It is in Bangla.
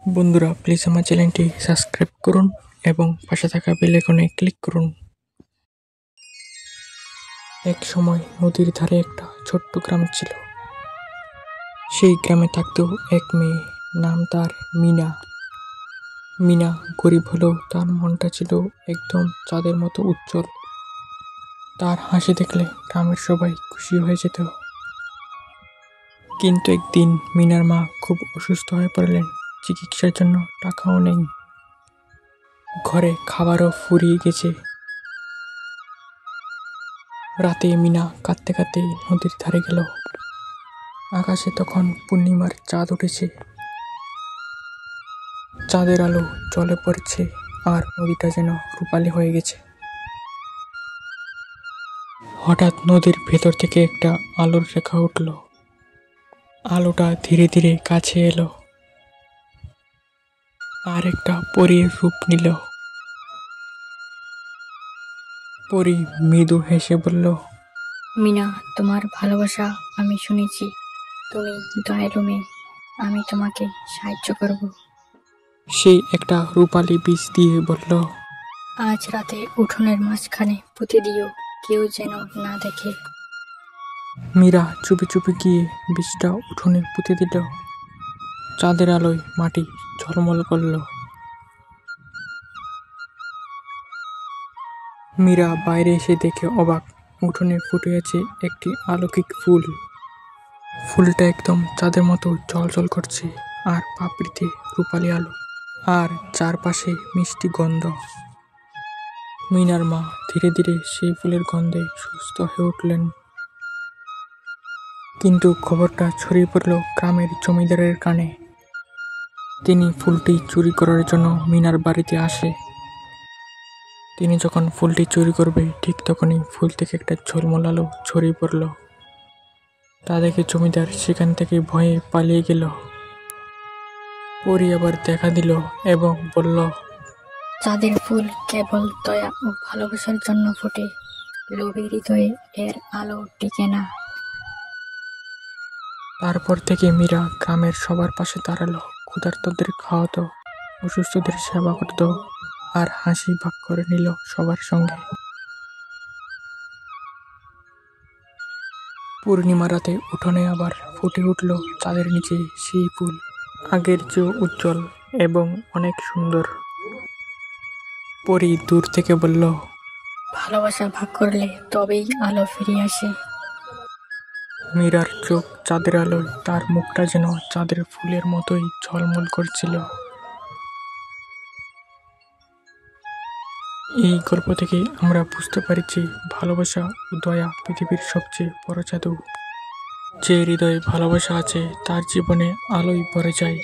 বন্ধুরা প্লিজ আমার চ্যানেলটি সাবস্ক্রাইব করুন এবং পাশে থাকা বেল আইকনে ক্লিক করুন। এক সময় নদীর ধারে একটা ছোট্ট গ্রাম ছিল। সেই গ্রামে থাকতো এক মেয়ে, নাম তার মিনা। মিনা গরিব হলেও তার মনটা ছিল একদম চাঁদের মতো উজ্জ্বল। তার হাসি দেখলে গ্রামের সবাই খুশি হয়ে যেত। কিন্তু একদিন মিনার মা খুব অসুস্থ হয়ে পড়লেন। চিকিৎসার জন্য টাকাও নেই, ঘরে খাবারও ফুরিয়ে গেছে। রাতে মিনা কাঁদতে কাঁদতে নদীর ধারে গেল। আকাশে তখন পূর্ণিমার চাঁদ উঠেছে, চাঁদের আলো জলে পড়ছে আর নদীটা যেন রূপালি হয়ে গেছে। হঠাৎ নদীর ভেতর থেকে একটা আলোর রেখা উঠল। আলোটা ধীরে ধীরে কাছে এলো আর একটা পরীর রূপ নিল। পরী মৃদু হেসে বলল, মিনা, তোমার ভালোবাসা আমি শুনেছি। তুমি দয়ালু মেয়ে, আমি তোমাকে সাহায্য করব। সেই একটা রূপালি বীজ দিয়ে বলল, আজ রাতে উঠোনের মাঝখানে পুঁতে দিও, কেউ যেন না দেখে। মীরা চুপি চুপি গিয়ে বীজটা উঠোনে পুঁতে দিল। চাঁদের আলোয় মাটি ঝলমল করল। মীরা বাইরে এসে দেখে অবাক, উঠোনে ফুটে আছে একটি অলৌকিক ফুল। ফুলটা একদম চাঁদের মতো ঝলঝল করছে আর পাপড়িতে রূপালি আলো আর চারপাশে মিষ্টি গন্ধ। মিনার মা ধীরে ধীরে সেই ফুলের গন্ধে সুস্থ হয়ে উঠলেন। কিন্তু খবরটা ছড়িয়ে পড়ল গ্রামের জমিদারের কানে। তিনি ফুলটি চুরি করার জন্য মিনার বাড়িতে আসে। তিনি যখন ফুলটি চুরি করবে ঠিক তখনই ফুল থেকে একটা ঝলমল আলো ছড়িয়ে পড়ল। তা দেখে জমিদার সেখান থেকে ভয়ে পালিয়ে গেল। পরী আবার দেখা দিল এবং বলল, চাঁদের ফুল কেবল দয়া ও ভালোবাসার জন্য ফোটে, লোভী হৃদয়ে এর আলো টিকে না। তারপর থেকে মীরা গ্রামের সবার পাশে দাঁড়ালো, ক্ষুধার্তদের খাওয়াতো, অসুস্থদের সেবা করত আর হাসি ভাগ করে নিল সবার সঙ্গে। পূর্ণিমা রাতে উঠোনে আবার ফুটে উঠল চাঁদের নিচে সেই ফুল, আগের চেয়েও উজ্জ্বল এবং অনেক সুন্দর। পরী দূর থেকে বলল, ভালোবাসা ভাগ করলে তবেই আলো ফিরে আসে। মীরার চোখ চাঁদের আলোয়, তার মুখটা যেন চাঁদের ফুলের মতোই ঝলমল করছিল। এই গল্প থেকে আমরা বুঝতে পারি যে ভালোবাসা ও দয়া পৃথিবীর সবচেয়ে বড় জাদু। যে হৃদয়ে ভালোবাসা আছে তার জীবনে আলোয় ভরে যায়।